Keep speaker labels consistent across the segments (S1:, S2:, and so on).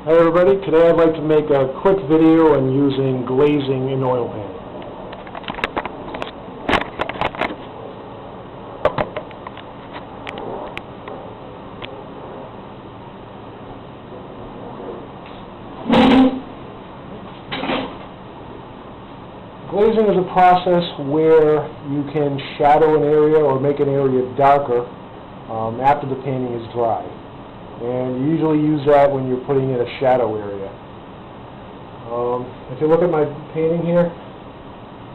S1: Hi everybody, today I'd like to make a quick video on using glazing in oil painting. Glazing is a process where you can shadow an area or make an area darker after the painting is dry. And you usually use that when you're putting in a shadow area. If you look at my painting here,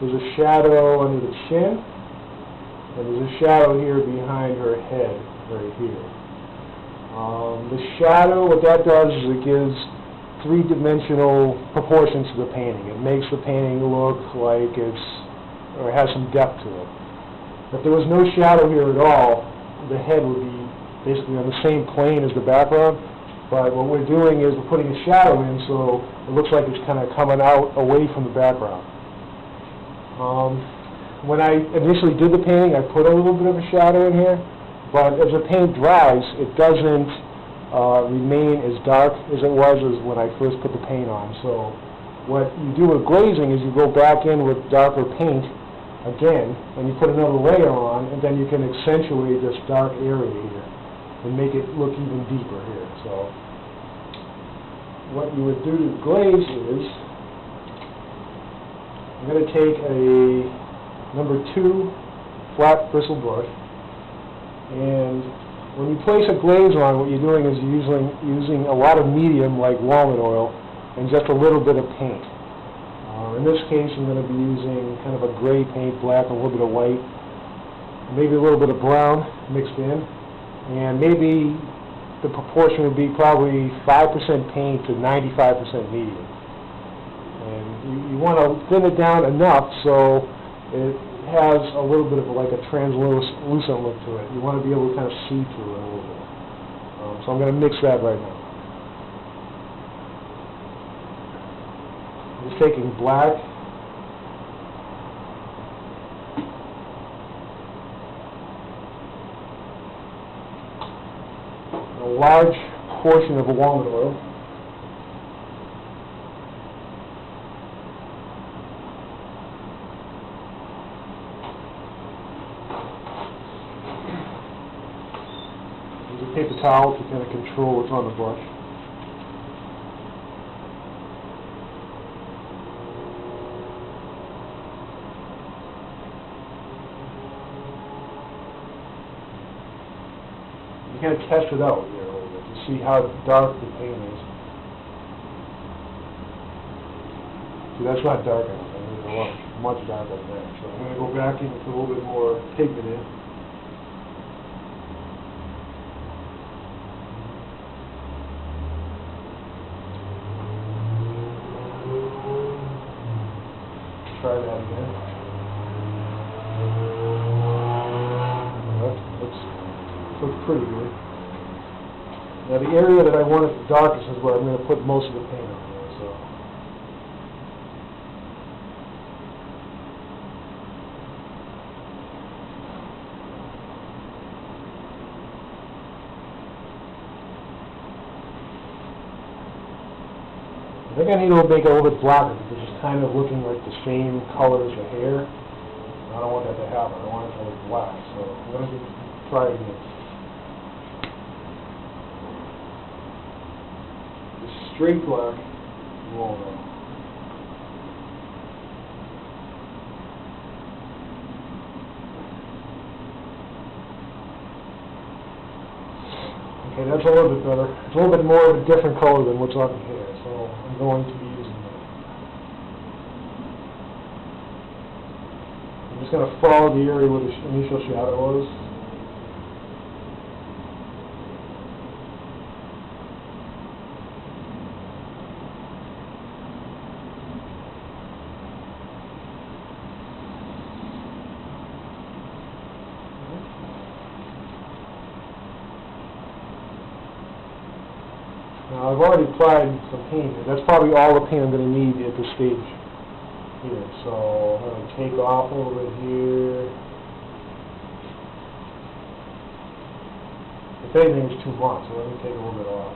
S1: there's a shadow under the chin, and there's a shadow here behind her head, right here. The shadow, what that does is it gives three-dimensional proportions to the painting. It makes the painting look like it has some depth to it. If there was no shadow here at all, the head would be basically on the same plane as the background, but what we're doing is we're putting a shadow in so it looks like it's kind of coming out away from the background. When I initially did the painting, I put a little bit of a shadow in here, but as the paint dries, it doesn't remain as dark as it was as when I first put the paint on. So what you do with glazing is you go back in with darker paint again, and you put another layer on, and then you can accentuate this dark area here and make it look even deeper here. So what you would do to glaze is, I'm going to take a number 2 flat bristle brush, and when you place a glaze on, what you're doing is you're using a lot of medium like walnut oil and just a little bit of paint. In this case, I'm going to be using kind of a gray paint, black, a little bit of white, maybe a little bit of brown mixed in. And maybe the proportion would be probably 5% paint to 95% medium. And you want to thin it down enough so it has a little bit of like a translucent look to it. You want to be able to kind of see through it a little bit. So I'm going to mix that right now. I'm just taking black, a large portion of walnut oil, use a paper towel to kind of control what's on the brush. You kind of test it out here a little bit to see how dark the paint is. See, that's not dark enough. I need a lot much darker than that. So I'm going to go back in with a little bit more pigment in. Try that again. Looks pretty good. Now the area that I want it the darkest is where I'm going to put most of the paint on there. So I think I need to make it a little bit blacker because it's kind of looking like the same color as the hair. I don't want that to happen. I want it to look black. So I'm going to try it again. Straight black walnut. Okay, that's a little bit better. It's a little bit more of a different color than what's on here, so I'm going to be using that. I'm just going to follow the area where the initial shadow was. Now I've already applied some paint. That's probably all the paint I'm going to need at this stage here. So I'm going to take off a little bit here. If anything, it's too much, so let me take a little bit off.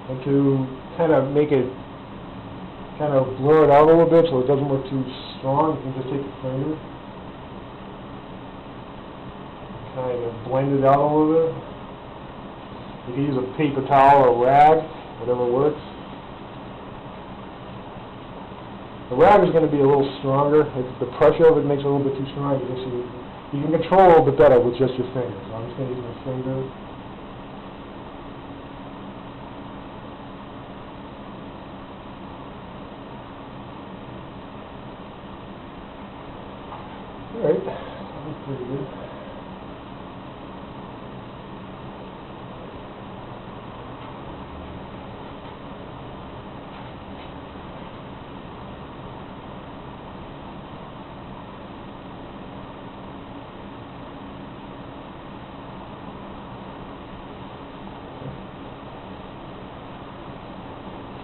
S1: And to kind of make it, kind of blur it out a little bit so it doesn't look too strong, you can just take your finger, kind of blend it out a little bit. You can use a paper towel or a rag, whatever works. The rag is going to be a little stronger. The pressure of it makes it a little bit too strong. You can control a little bit better with just your fingers. So I'm just going to use my fingers. Alright, that's pretty good.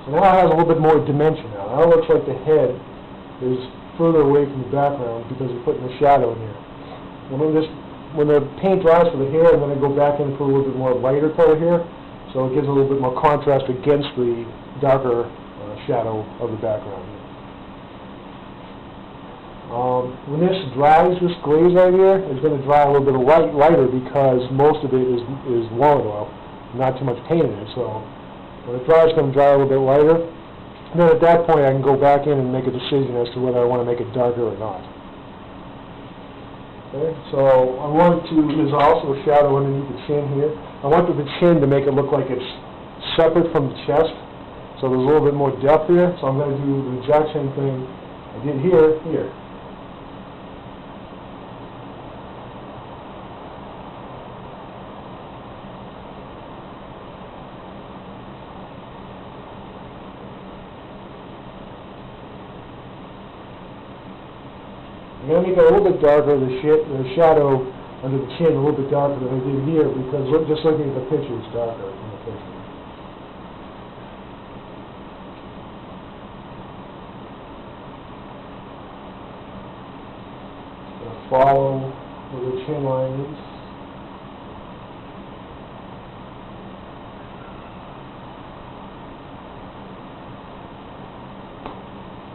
S1: So now it has a little bit more dimension now. Now it looks like the head is further away from the background because we're putting a shadow in here. When the paint dries for the hair, I'm going to go back in and put a little bit more lighter color here, so it gives a little bit more contrast against the darker shadow of the background. When this dries, this glaze right here is going to dry a little bit lighter because most of it is walnut oil, not too much paint in it. So when it dries, it's going to dry a little bit lighter. And then at that point, I can go back in and make a decision as to whether I want to make it darker or not. Okay, so there's also a shadow underneath the chin here. I want the chin to make it look like it's separate from the chest. So there's a little bit more depth here. So I'm going to do the exact same thing I did here. I'm going to make it a little bit darker, the shadow under the chin a little bit darker than I did here, because just looking at the picture, it's darker in the picture. I'm going to follow where the chin line is.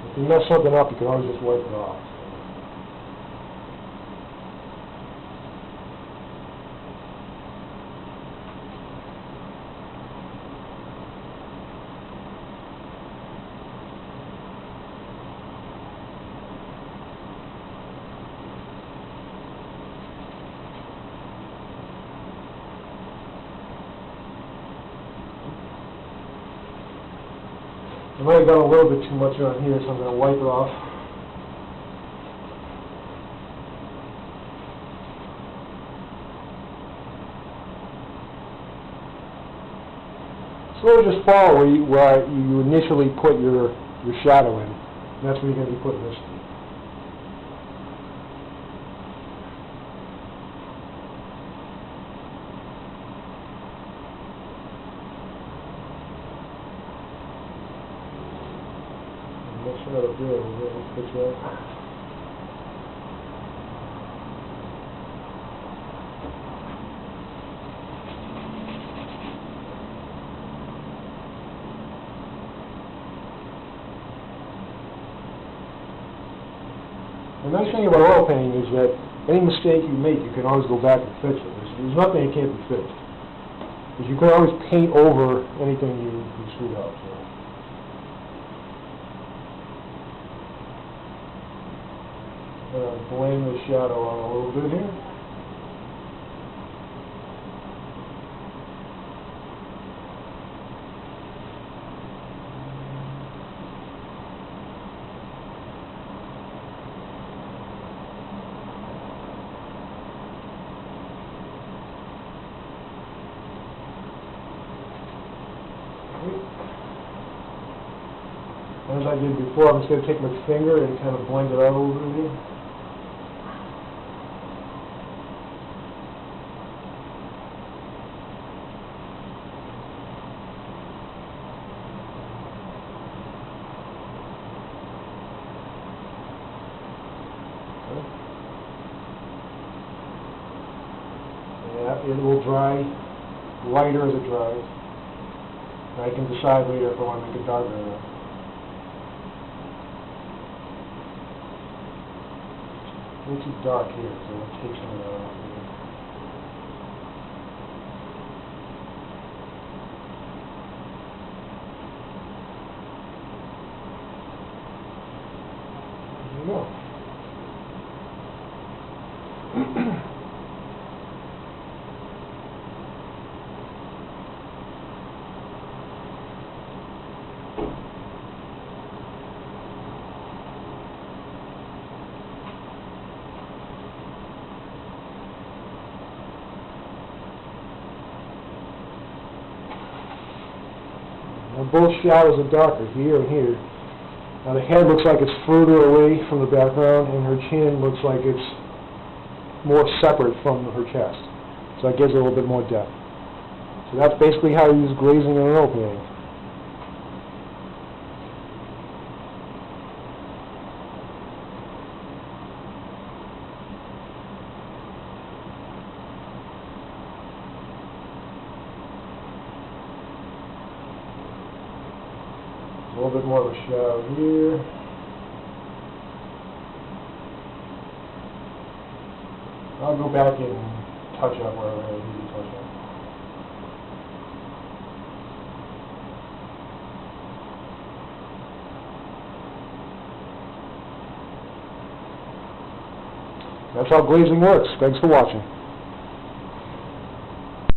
S1: If you mess something up, you can always just wipe it off. I might have got a little bit too much on here, so I'm going to wipe it off. So just follow where you initially put your shadow in. And that's where you're going to be putting this. Make sure that'll do it. We'll fix that. The nice thing about oil painting is that any mistake you make, you can always go back and fix it. There's nothing that can't be fixed. Because you can always paint over anything you screwed up. So. Blend the shadow on a little bit here. As I did before, I'm just going to take my finger and kind of blend it out a little bit here. Yeah, it will dry lighter as it dries. And I can decide later if I want to make it darker or not. A little too dark here, so I'll take some of that off here. There you go. Now both shadows are darker, here and here. Now the head looks like it's further away from the background, and her chin looks like it's more separate from her chest. So that gives it a little bit more depth. So that's basically how you use glazing in an oil painting. A little bit more of a shadow here. I'll go back and touch up wherever I need to touch up. That's how glazing works. Thanks for watching.